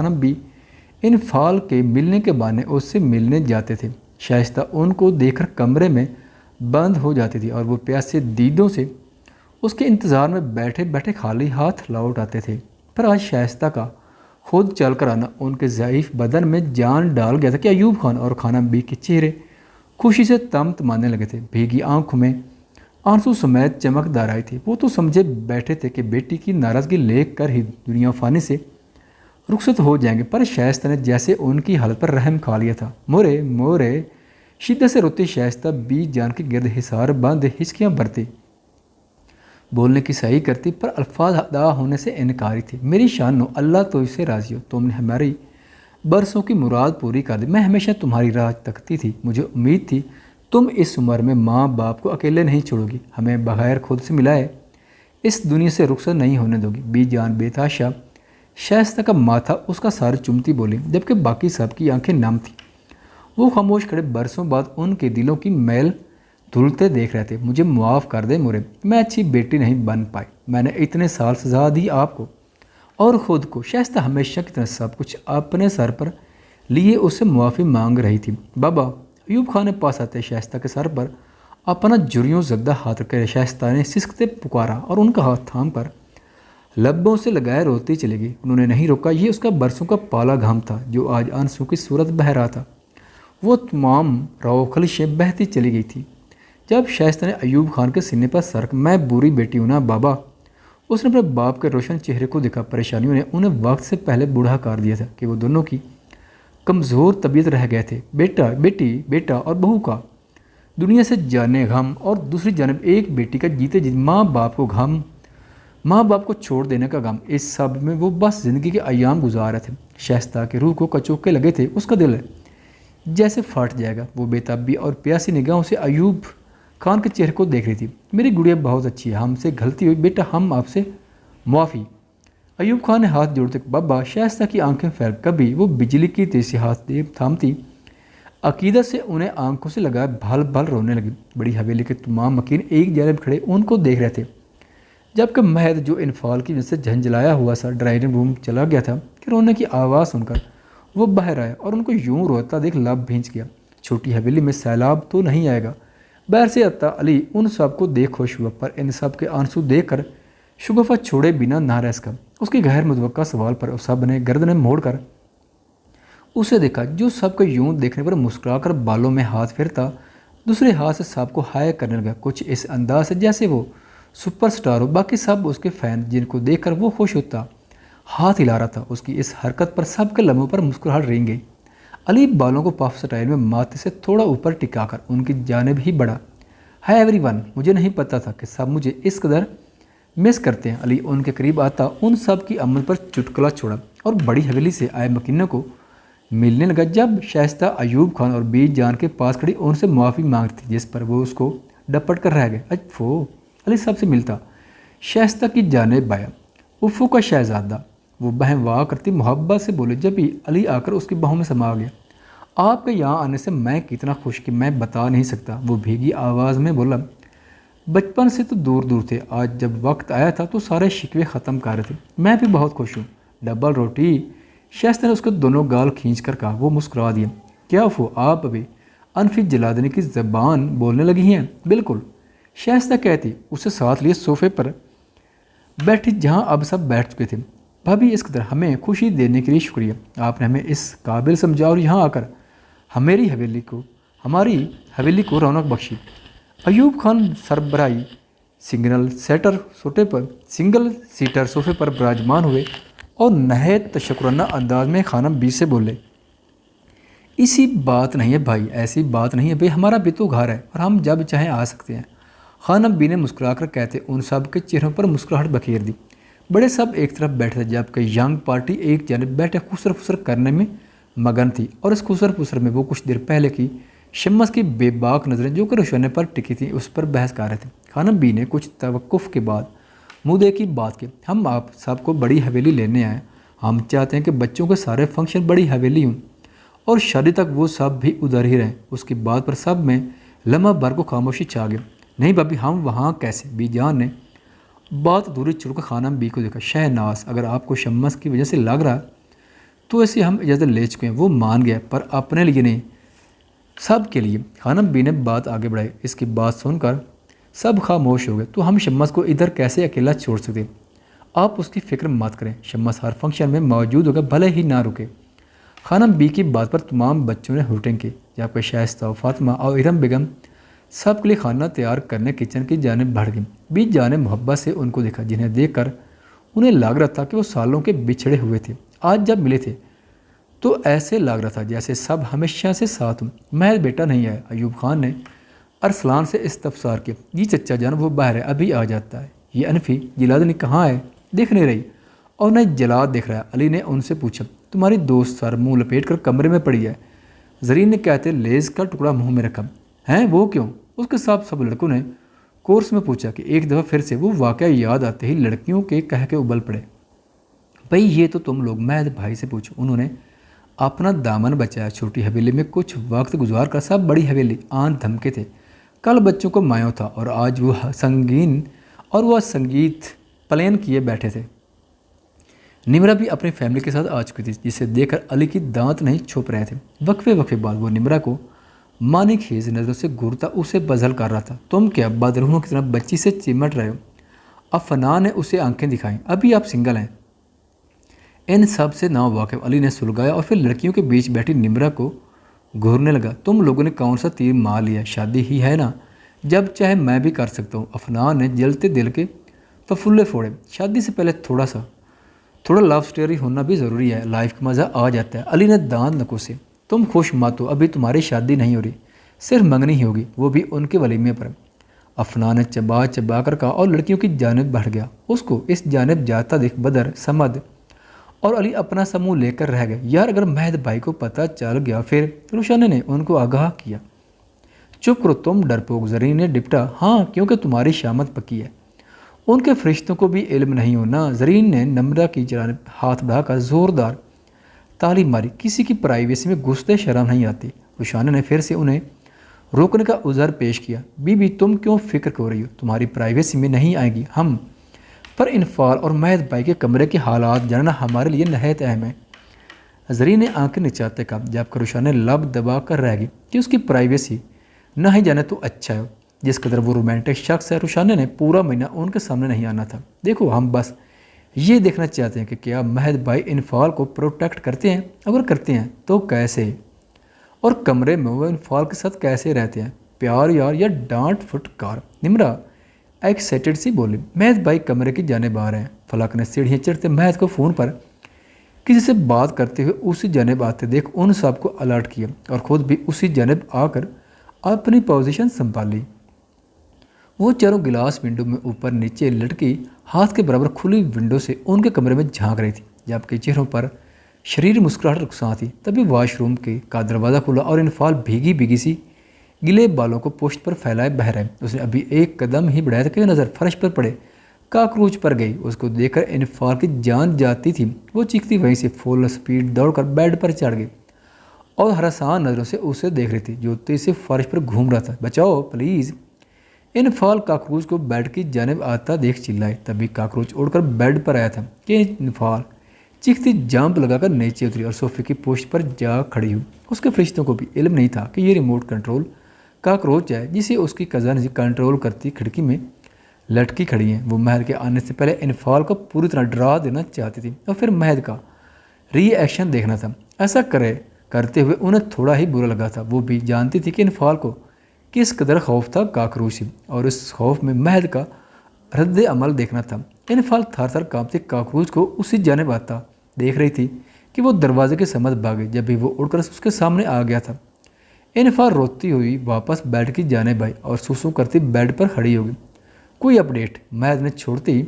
خانم بھی انفال کے ملنے کے بہانے اس سے ملنے جاتے تھے۔ شائستہ ان کو دیکھ کر کمرے میں بند ہو جاتی تھی اور وہ پیاسے دیدوں سے اس کے انتظار میں بیٹھے بیٹھے خالی ہاتھ لوٹ آتے تھے۔ پر آج شائستہ کا خود چل کر آنا ان کے ضعیف بدن میں جان ڈال گیا تھا کہ ایوب خان اور خانم بی کے چہرے خوشی سے تمتمانے لگے تھے۔ بھیگی آنکھوں میں آنسو سمیت چمک دار آئی تھی۔ وہ تو سمجھے بیٹھے تھے کہ بیٹی کی ناراضگی لے کر ہی دنیا فانی سے رخصت ہو جائیں گے، پر شائستہ نے جیسے ان کی حالت پر رحم کھا لیا تھا۔ مورے مورے شدت سے روتی شائستہ بی جان کے گرد حصار بند ہچکیاں بھرتی، بولنے کی صحیح کرتی پر الفاظ ادا ہونے سے انکاری تھی۔ میری شان ہو، اللہ تو اس سے راضی ہو، تم نے ہماری برسوں کی مراد پوری کر دی۔ میں ہمیشہ تمہاری راہ تکتی تھی، مجھے امید تھی تم اس عمر میں ماں باپ کو اکیلے نہیں چھوڑو گی، ہمیں بغیر خود سے ملائے اس دنیا سے رخصت نہیں ہونے دو گی۔ بی جان بے تحاشا شائستہ کا ماتھا اس کا سر چومتی بولی، جبکہ باقی سب کی آنکھیں نم تھیں۔ وہ خاموش کھڑے برسوں بعد ان کے دلوں کی میل دھلتے دیکھ رہے تھے۔ مجھے معاف کر دے مورے، میں اچھی بیٹی نہیں بن پائی، میں نے اتنے سال سزا دی آپ کو اور خود کو۔ شائستہ ہمیشہ کی طرح سب کچھ اپنے سر پر لیے اس سے معافی مانگ رہی تھی۔ بابا، ایوب خان نے پاس آتے شائستہ کے سر پر اپنا جریوں زدہ ہاتھ رکھ کر شائستہ نے سسکتے پکارا اور ان کا ہاتھ تھام کر لبوں سے لگائے روتی چلی گئی۔ انہوں نے نہیں روکا، یہ اس کا برسوں کا پالا گھام تھا جو آج آنسو کی صورت بہہ رہا تھا۔ وہ تمام رو خلشیں بہتی چلی گئی تھی جب شائستہ نے ایوب خان کے سینے پر سر رکھا۔ میں بری بیٹی ہوں نا بابا؟ اس نے اپنے باپ کے روشن چہرے کو دیکھا۔ پریشانیوں نے انہیں وقت سے پہلے بوڑھا کر دیا تھا کہ وہ دونوں کی کمزور طبیعت رہ گئے تھے۔ بیٹا اور بہو کا دنیا سے جانے غم اور دوسری جانب ایک بیٹی کا جیتے جی ماں باپ کو چھوڑ دینے کا غم، اس سب میں وہ بس زندگی کے ایام گزار رہے تھے۔ شائستہ کے روح کو کچوکے لگے تھے، اس کا دل جیسے پھٹ جائے گا۔ وہ بے تابی اور پیاسی نگاہوں سے ایوب خان کے چہرے کو دیکھ رہی تھی۔ میری گڑیا بہت اچھی ہے، ہم سے غلطی ہوئی بیٹا، ہم آپ سے معافی۔ ایوب خان نے ہاتھ جوڑتے بابا، شائستہ کی آنکھیں پھیل کبھی وہ بجلی کی تیز سے ہاتھ تھامتی عقیدت سے انہیں آنکھوں سے لگائے بھل بھل رونے لگی۔ بڑی حویلی کے تمام مکین ایک جانب کھڑے ان کو دیکھ رہے تھے، جبکہ مہد جو انفال کی وجہ سے جھنجھلایا ہوا سا ڈرائنگ روم چلا گیا تھا کہ رونے کی آواز سن کر وہ باہر آیا اور ان کو یوں روتا دیکھ لب بھینچ گیا۔ چھوٹی حویلی میں سیلاب تو نہیں آئے گا؟ باہر سے عطا علی ان سب کو دیکھ خوش ہوا، پر ان سب کے آنسو دیکھ کر شگوفہ چھوڑے بنا نہ رہ سکا۔ اس کی غیر متوقع سوال پر سب نے گردنیں موڑ کر اسے دیکھا، جو سب کو یوں دیکھنے پر مسکرا کر بالوں میں ہاتھ پھیرتا، دوسرے ہاتھ سے سب کو ہائے کرنے لگا، کچھ اس انداز سے جیسے وہ سپر سٹار ہو۔ باقی سب اس کے فین جن کو دیکھ کر وہ خوش ہوتا ہاتھ ہلا رہا تھا۔ اس کی اس حرکت پر سب کے لبوں پر مسکراہٹ رنگ گئی۔ علی بالوں کو پف سٹائل میں ماتھے سے تھوڑا اوپر ٹکا کر ان کی جانب ہی بڑھا۔ ہائے ایوری ون، مجھے نہیں پتا تھا کہ سب مجھے اس قدر مس کرتے ہیں۔ علی ان کے قریب آتا ان سب کی عمل پر چٹکلا چھوڑا اور بڑی حویلی سے آئے مکینوں کو ملنے لگا۔ جب شائستہ ایوب خان اور بی جان کے پاس کھڑی ان سے معافی مانگتی تھی، جس پر وہ اس کو ڈپٹ کر رہ گئے۔ افو، علی سب سے ملتا شائستہ کی جانب آیا۔ افو کا شہزادہ، وہ بہن واہ کرتی محبت سے بولے، جب ہی علی آ کر اس کی باہوں میں سما گیا۔ آپ کے یہاں آنے سے میں کتنا خوش کہ میں بتا نہیں سکتا، وہ بھیگی آواز میں بولا۔ بچپن سے تو دور دور تھے، آج جب وقت آیا تھا تو سارے شکوے ختم کر رہے تھے۔ میں بھی بہت خوش ہوں۔ ڈبل روٹی، شائستہ نے اس کے دونوں گال کھینچ کر کہا۔ وہ مسکرا دیا۔ کیا افو، آپ ابھی انفی جلادنی کی زبان بولنے لگی ہیں؟ بالکل، شائستہ کہتی اسے ساتھ لیے صوفے پر بیٹھی جہاں اب سب بیٹھ چکے تھے۔ بھابھی، اس قدر ہمیں خوشی دینے کے لیے شکریہ، آپ نے ہمیں اس قابل سمجھا اور یہاں آ کر ہماری حویلی کو رونق بخشی۔ ایوب خان سربراہی سنگل سیٹر صوفے پر براجمان ہوئے اور نہایت تشکرانہ انداز میں خانم بی سے بولے، ایسی بات نہیں ہے بھائی، ایسی بات نہیں ہے بھائی، ہمارا بھی تو گھر ہے اور ہم جب چاہیں آ سکتے ہیں۔ خانم بی نے مسکرا کر کہتے ان سب کے چہروں پر مسکراہٹ بکھیر دی۔ بڑے سب ایک طرف بیٹھے تھے، جبکہ ینگ پارٹی ایک جانب بیٹھے خسر پھسر کرنے میں مگن تھی، اور اس خسر پھسر میں وہ کچھ دیر پہلے کی شمس کی بے باک نظریں جو کہ روشنے پر ٹکی تھیں اس پر بحث کر رہے تھے۔ خانم بی نے کچھ توقف کے بعد منہ دے کی بات کی، ہم آپ سب کو بڑی حویلی لینے آئے، ہم چاہتے ہیں کہ بچوں کے سارے فنکشن بڑی حویلی ہوں اور شادی تک وہ سب بھی ادھر ہی رہیں۔ اس کی بات پر سب میں لمحہ بھر کو خاموشی چھا گئی۔ نہیں بھابھی، ہم وہاں کیسے؟ بی جان نے بات دوری چھوڑ کر خانم بی کو دیکھا۔ شہناز، اگر آپ کو شمس کی وجہ سے لگ رہا تو ایسے ہم اجازت لے چکے ہیں۔ وہ مان گیا، پر اپنے لیے نہیں، سب کے لیے۔ خانم بی نے بات آگے بڑھائی۔ اس کی بات سن کر سب خاموش ہو گئے۔ تو ہم شمس کو ادھر کیسے اکیلا چھوڑ سکتے؟ آپ اس کی فکر مت کریں، شمس ہر فنکشن میں موجود ہوگا، بھلے ہی نہ رکے۔ خانم بی کی بات پر تمام بچوں نے ہوٹنگ کی، جبکہ شائستہ، فاطمہ اور ارم بیگم سب کے لیے کھانا تیار کرنے کچن کی جانب بڑھ گئی۔ بی جان نے محبت سے ان کو دیکھا، جنہیں دیکھ کر انہیں لگ رہا تھا کہ وہ سالوں کے بچھڑے ہوئے تھے۔ آج جب ملے تھے تو ایسے لگ رہا تھا جیسے سب ہمیشہ سے ساتھ ہوں۔ مہر بیٹا نہیں آیا؟ ایوب خان نے ارسلان سے استفسار کیا۔ جی چچا جان، وہ باہر ہے، ابھی آ جاتا ہے۔ یہ انفی جلاد کہاں ہے؟ دیکھ نہیں رہی، اور نہ جلاد دیکھ رہا ہے۔ علی نے ان سے پوچھا۔ تمہاری دوست سر منہ لپیٹ کر کمرے میں پڑی ہے، زرین نے کہتے لیز کا ٹکڑا منہ میں رکھا۔ ہیں وہ کیوں؟ اس کے ساتھ سب لڑکوں نے کورس میں پوچھا کہ ایک دفعہ پھر سے وہ واقعہ یاد آتے ہی لڑکیوں کے کہہ کے ابل پڑے۔ بھئی یہ تو تم لوگ مہد بھائی سے پوچھو، انہوں نے اپنا دامن بچایا۔ چھوٹی حویلی میں کچھ وقت گزار کر سب بڑی حویلی آن دھمکے تھے۔ کل بچوں کو مایوں تھا اور آج وہ سنگیت پلین کیے بیٹھے تھے۔ نمرا بھی اپنی فیملی کے ساتھ آ چکی تھی، جسے دیکھ کر علی کی دانت نہیں چھپ رہے تھے۔ وقفے بعد وہ نمرا کو مانی خیز نظروں سے گھورتا اسے بزل کر رہا تھا۔ تم کیا بدروحوں کی طرح بچی سے چمٹ رہے ہو؟ افنان نے اسے آنکھیں دکھائیں۔ ابھی آپ سنگل ہیں؟ ان سب سے نا واقف علی نے سلگایا اور پھر لڑکیوں کے بیچ بیٹھی نمرا کو گھورنے لگا۔ تم لوگوں نے کون سا تیر مار لیا؟ شادی ہی ہے نا، جب چاہے میں بھی کر سکتا ہوں۔ افنان نے جلتے دل کے ففولے پھوڑے۔ شادی سے پہلے تھوڑا لو سٹوری ہونا بھی ضروری ہے، لائف کا مزہ آ جاتا ہے۔ علی نے دانت نکو سے۔ تم خوش مت ہو، ابھی تمہاری شادی نہیں ہو رہی، صرف منگنی ہی ہوگی، وہ بھی ان کے ولیمے پر۔ افنان نے چبا کر کہا اور لڑکیوں کی جانب بڑھ گیا۔ اس کو اس جانب جاتا دیکھ بدر، سمد اور علی اپنا سموں لے کر رہ گئے۔ یار اگر مہد بھائی کو پتہ چل گیا پھر؟ روشن نے ان کو آگاہ کیا۔ چپ کرو تم ڈرپوک، زرین نے ڈپٹا۔ ہاں کیونکہ تمہاری شامت پکی ہے، ان کے فرشتوں کو بھی علم نہیں ہونا۔ زرین نے نمرا کی جانب ہاتھ بڑھا کر زوردار تالی ماری۔ کسی کی پرائیویسی میں گھستے شرم نہیں آتی۔ روشانہ نے پھر سے انہیں روکنے کا عذر پیش کیا۔ بی بی تم کیوں فکر کر رہی ہو؟ تمہاری پرائیویسی میں نہیں آئے گی ہم، پر انفال اور مہد بھائی کے کمرے کے حالات جاننا ہمارے لیے نہایت اہم ہے۔ زرین نے آنکھیں نچاتے کہا، جب کہ روشانہ لب دبا کر رہ گئی کہ اس کی پرائیویسی نہ ہی جانے تو اچھا ہے۔ جس قدر وہ رومانٹک شخص ہے، روشانہ نے پورا مہینہ ان کے سامنے نہیں آنا تھا۔ دیکھو ہم بس یہ دیکھنا چاہتے ہیں کہ کیا مہد بھائی انفال کو پروٹیکٹ کرتے ہیں، اگر کرتے ہیں تو کیسے، اور کمرے میں وہ انفال کے ساتھ کیسے رہتے ہیں، پیار یار یا ڈانٹ پھٹکار؟ نمرا ایکسائٹڈ سی بولی۔ مہد بھائی کمرے کی جانب آ رہے ہیں۔ فلک نے سیڑھیاں چڑھتے مہد کو فون پر کسی سے بات کرتے ہوئے اسی جانب آتے دیکھ ان سب کو الرٹ کیا اور خود بھی اسی جانب آ کر اپنی پوزیشن سنبھالی۔ وہ چاروں گلاس ونڈو میں اوپر نیچے لٹکی ہاتھ کے برابر کھلی ونڈو سے ان کے کمرے میں جھانک رہی تھی، جبکہ چہروں پر شریر مسکراہٹ رخصاں تھی۔ تبھی واش روم کا دروازہ کھلا اور انفال بھیگی سی گلے بالوں کو پشت پر پھیلائے بہہ رہے۔ اس نے ابھی ایک قدم ہی بڑھایا تھا کہ نظر فرش پر پڑے کاکروچ پر گئی۔ اس کو دیکھ کر انفال کی جان جاتی تھی۔ وہ چیختی وہیں سے فل سپیڈ دوڑ کر بیڈ پر چڑھ گئی اور ہراسان نظروں سے اسے دیکھ رہی تھی جو تیز سے فرش پر گھوم رہا تھا۔ بچاؤ پلیز! انفال کاکروچ کو بیڈ کی جانب آتا دیکھ چلائے۔ تبھی کاکروچ اڑ کر بیڈ پر آیا تھا کہ انفال چیختی جمپ لگا کر نیچے اتری اور صوفے کی پوسٹ پر جا کھڑی ہوئی۔ اس کے فرشتوں کو بھی علم نہیں تھا کہ یہ ریموٹ کنٹرول کاکروچ ہے جسے اس کی کزن کنٹرول کرتی کھڑکی میں لٹکی کھڑی ہیں۔ وہ مہد کے آنے سے پہلے انفال کو پوری طرح ڈرا دینا چاہتی تھی اور پھر مہد کا ری ایکشن دیکھنا تھا۔ ایسا کرتے ہوئے انہیں تھوڑا ہی برا لگا تھا۔ وہ بھی جانتی تھی کہ انفال کو کس قدر خوف تھا کاکروچ سے، اور اس خوف میں مہد کا رد عمل دیکھنا تھا۔ انفال تھر تھر کانپتے کاکروچ کو اسی جانب آتا دیکھ رہی تھی کہ وہ دروازے کے سمت بھاگے۔ جب بھی وہ اڑ کر اس کے سامنے آ گیا تھا، انفال روتی ہوئی واپس بیڈ کی جانب آئی اور سوسو کرتی بیڈ پر کھڑی ہو گئی۔ کوئی اپڈیٹ؟ مہد نے چھوڑتے ہی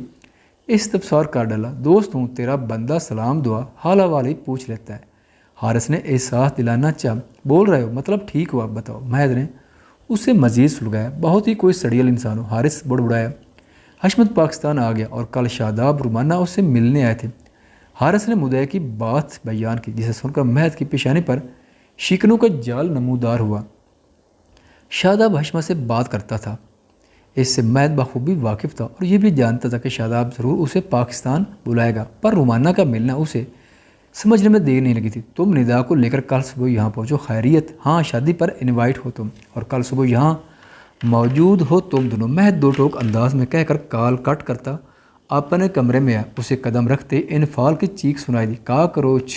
استفسار کر ڈالا۔ دوست ہوں، تیرا بندہ سلام دعا حال حوالی پوچھ لیتا ہے۔ حارث نے احساس دلانا چاہ بول رہے ہو، مطلب ٹھیک ہوا بتاؤ؟ مہد نے اسے مزید سلگایا۔ بہت ہی کوئی سڑیل انسان ہو، حارث بڑبڑایا۔ حشمت پاکستان آ گیا اور کل شاداب رومانہ اس سے ملنے آئے تھے۔ حارث نے مدعے کی بات بیان کی، جسے سن کر مہد کی پیشانی پر شکنوں کا جال نمودار ہوا۔ شاداب حشمت سے بات کرتا تھا، اس سے مہد بخوبی واقف تھا اور یہ بھی جانتا تھا کہ شاداب ضرور اسے پاکستان بلائے گا، پر رومانہ کا ملنا اسے سمجھنے میں دیر نہیں لگی تھی۔ تم ندا کو لے کر کل صبح یہاں پہنچو۔ خیریت؟ ہاں، شادی پر انوائٹ ہو تم، اور کل صبح یہاں موجود ہو تم دونوں۔ مہد دو ٹوک انداز میں کہہ کر کال کٹ کرتا اپنے کمرے میں آیا۔ اسے قدم رکھتے انفال کی چیخ سنائی دی، کاکروچ!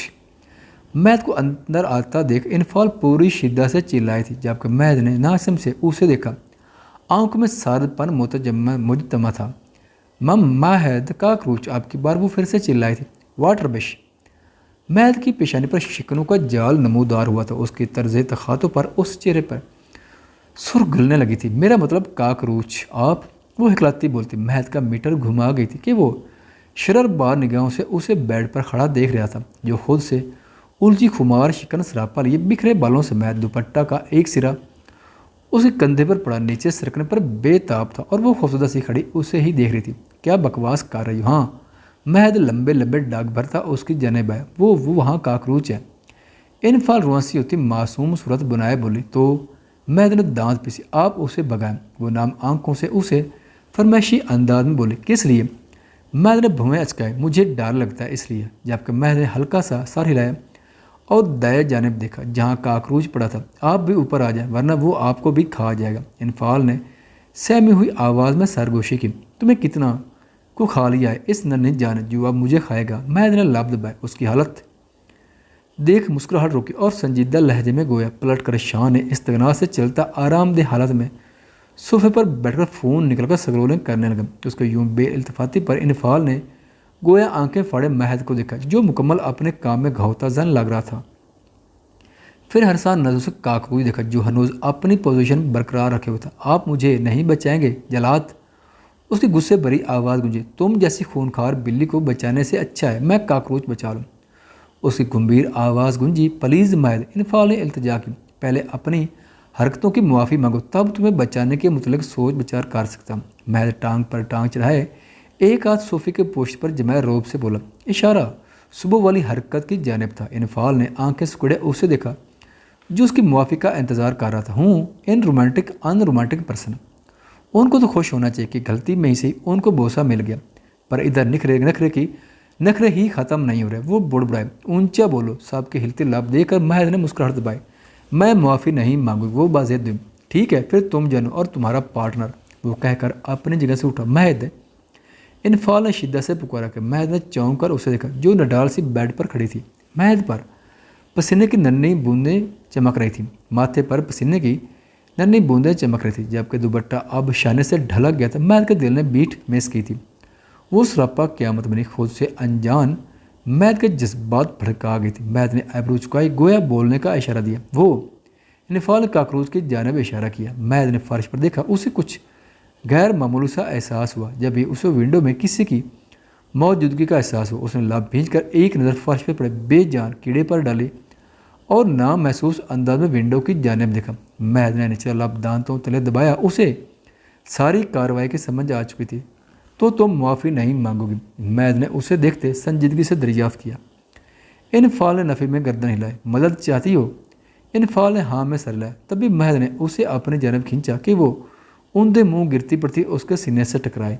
مہد کو اندر آتا دیکھ انفال پوری شدت سے چلائی تھی، جبکہ مہد نے ناسم سے اسے دیکھا۔ آنکھوں میں سرد پن مجتمع تھا۔ مہد، کاکروچ! آپ کی بار وہ پھر سے چلائی تھی۔ Water Bush! مہد کی پیشانی پر شکنوں کا جال نمودار ہوا تھا۔ اس کی طرز تخاطب پر اس چہرے پر سرخ گلنے لگی تھی۔ میرا مطلب کاکروچ آپ؟ وہ ہکلاتی بولتی۔ مہد کا میٹر گھما گئی تھی کہ وہ شرر بار نگاہوں سے اسے بیڈ پر کھڑا دیکھ رہا تھا، جو خود سے الجھی خمار شکن سراپا لیے بکھرے بالوں سے مہد دوپٹہ کا ایک سرا اس کے کندھے پر پڑا نیچے سرکنے پر بے تاب تھا، اور وہ خوفزدہ سی کھڑی اسے ہی دیکھ رہی تھی۔ کیا بکواس کر رہی ہو؟ ہاں۔ مہد لمبے لمبے ڈاک بھرتا اس کی جانب آیا۔ وہ وہاں کاکروچ ہے۔ انفال روانسی ہوتی معصوم صورت بنائے بولی۔ تو مہد نے دانت پیسی۔ آپ اسے بگائیں؟ وہ نام آنکھوں سے اسے فرمائشی انداز میں بولی۔ کس لیے؟ مہد نے بھویں اچکائے۔ مجھے ڈر لگتا ہے اس لیے۔ جبکہ مہد نے ہلکا سا سر ہلایا اور دائیں جانب دیکھا جہاں کاکروچ پڑا تھا۔ آپ بھی اوپر آ جائیں ورنہ وہ آپ کو بھی کھا جائے گا۔ انفال نے سہمی ہوئی آواز میں سرگوشی کی۔ تمہیں کتنا کو کھا لیا ہے اس ننھی جان جو اب مجھے کھائے گا؟ مہد نے لب دبائے۔ اس کی حالت دیکھ مسکراہٹ روکی اور سنجیدہ لہجے میں گویا پلٹ کر شاہ نے استغنا سے چلتا آرام دہ حالت میں صوفے پر بیٹھ کر فون نکل کر سکرولنگ کرنے لگا۔ اس کے یوں بے التفاتی پر انفال نے گویا آنکھیں پھاڑے مہد کو دیکھا، جو مکمل اپنے کام میں گھوتا زن لگ رہا تھا۔ پھر ہرسان نظروں سے کاکروچ دیکھا، جو ہنوز اپنی پوزیشن برقرار رکھے ہوتا۔ آپ مجھے نہیں بچائیں گے جلاد؟ اس کی غصے بھری آواز گونجی۔ تم جیسی خونخوار بلی کو بچانے سے اچھا ہے میں کاکروچ بچا لوں۔ اس کی گمبھیر آواز گونجی۔ پلیز مہد! انفال نے التجا کی۔ پہلے اپنی حرکتوں کی معافی مانگو، تب تمہیں بچانے کے متعلق سوچ بچار کر سکتا ہوں۔ مہد ٹانگ پر ٹانگ چڑھائے ایک ہاتھ صوفے کے پوشت پر جمائے روب سے بولا۔ اشارہ صبح والی حرکت کی جانب تھا۔ انفال نے آنکھیں سکڑے اسے دیکھا، جو اس کی معافی کا انتظار کر رہا تھا۔ ان رومانٹک پرسن، ان کو تو خوش ہونا چاہیے کہ غلطی میں ہی سے ان کو بوسہ مل گیا، پر ادھر نخرے ہی ختم نہیں ہو رہے۔ وہ بڑبڑائے۔ اونچا بولو۔ سب کے ہلتے لب دیکھ کر مہد نے مسکراہٹ دبائی۔ میں معافی نہیں مانگوں گی، وہ بازید ہوئی۔ ٹھیک ہے پھر تم جانو اور تمہارا پارٹنر، وہ کہہ کر اپنی جگہ سے اٹھا۔ مہد! انفال نے شدت سے پکارا کہ مہد نے چونک کر اسے دیکھا، جو نڈال سی بیڈ پر کھڑی تھی۔ مہد پر پسینے کی ننھی بوندیں چمک رہی تھیں، ماتھے پر پسینے کی ننھی بوندیں چمک رہی تھی، جبکہ دوپٹہ اب شانے سے ڈھلک گیا تھا۔ مہد کے دل نے بیٹ میس کی تھی۔ وہ سراپا قیامت بنی خود سے انجان مہد کے جذبات بھڑکا گئی تھی۔ مہد نے ایبرو چکائی، گویا بولنے کا اشارہ دیا۔ وہ انفال نے کاکروچ کی جانب اشارہ کیا۔ مہد نے فرش پر دیکھا۔ اسے کچھ غیر معمولی سا احساس ہوا۔ جب ہی اسے ونڈو میں کسی کی موجودگی کا احساس ہوا، اس نے لب بھینچ کر ایک نظر فرش پہ پڑے بے جان کیڑے پر ڈالی اور نامحسوس انداز میں ونڈو کی جانب دیکھا۔ مہد نے نچلا لب دانتوں تلے دبایا۔ اسے ساری کارروائی کی سمجھ آ چکی تھی۔ تو تم معافی نہیں مانگو گی؟ مہد نے اسے دیکھتے سنجیدگی سے دریافت کیا۔ انفال نے نفی میں گردن ہلائی۔ مدد چاہتی ہو؟ انفال نے ہاں میں سر ہلایا۔ تبھی مہد نے اسے اپنی جانب کھینچا کہ وہ اندھے منہ گرتی پڑتی اس کے سینے سے ٹکرائے۔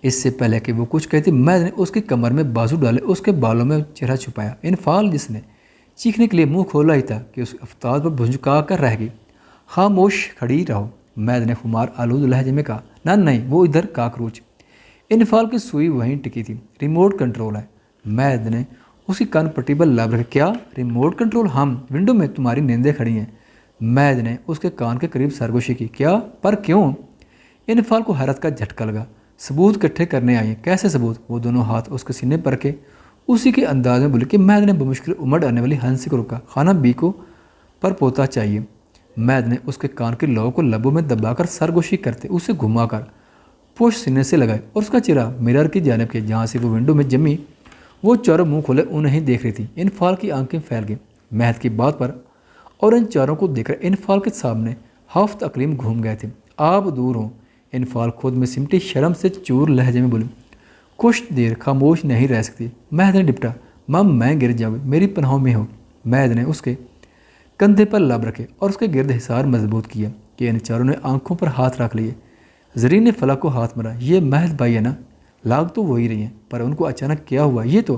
اس سے پہلے کہ وہ کچھ کہتی، مہد نے اس کی کمر میں بازو ڈالے اس کے بالوں میں چہرہ چھپایا۔ انفال، جس نے چیخنے کے لیے منہ کھولا ہی تھا کہ اس افتاد پر بھنجکا کر رہ گئی، خاموش کھڑی رہو۔ مہد نے خمار آلود لہجے میں کہا۔ نہ نہیں، وہ ادھر کاکروچ۔ انفال کی سوئی وہیں ٹکی تھی۔ ریموٹ کنٹرول ہے۔ مہد نے اس کی کان پٹی پر لب رکھا۔ کیا ریموٹ کنٹرول؟ ہم ونڈو میں تمہاری نیندیں کھڑی ہیں۔ مہد نے اس کے کان کے قریب سرگوشی کی۔ کیا؟ پر کیوں؟ انفال کو حیرت کا جھٹکا لگا۔ ثبوت کٹھے کرنے آئی ہیں۔ کیسے ثبوت؟ وہ دونوں ہاتھ اس کے سینے پر کے اسی کے انداز میں بولی کہ مہد نے بمشکل امڑ آنے والی ہنسی کو روکا۔ خانہ بی کو پر پوتا چاہیے۔ مہد نے اس کے کان کے لو کو لبوں میں دبا کر سرگوشی کرتے اسے گھما کر پوش سینے سے لگائے اور اس کا چہرہ مرر کی جانب کے جہاں سے وہ ونڈو میں جمی وہ چاروں منہ کھولے انہیں دیکھ رہی تھی۔ انفال کی آنکھیں پھیل گئیں مہد کی بات پر، اور ان چاروں کو دیکھ کر انفال کے سامنے ہفت اقلیم گھوم گئے تھے۔ آپ دور ہوں۔ انفال خود میں سمٹی شرم سے چور لہجے میں بولی۔ کچھ دیر خاموش نہیں رہ سکتی۔ مہد نے ڈپٹا۔ مم میں گر جاؤں گی، میری پناہوں میں ہو۔ مہد نے اس کے کندھے پر لب رکھے اور اس کے گرد حصار مضبوط کیا کہ ان چاروں نے آنکھوں پر ہاتھ رکھ لیے۔ زرین نے فلک کو ہاتھ مارا۔ یہ مہد بھائی ہے نا؟ لاگ تو وہی رہی ہیں، پر ان کو اچانک کیا ہوا یہ تو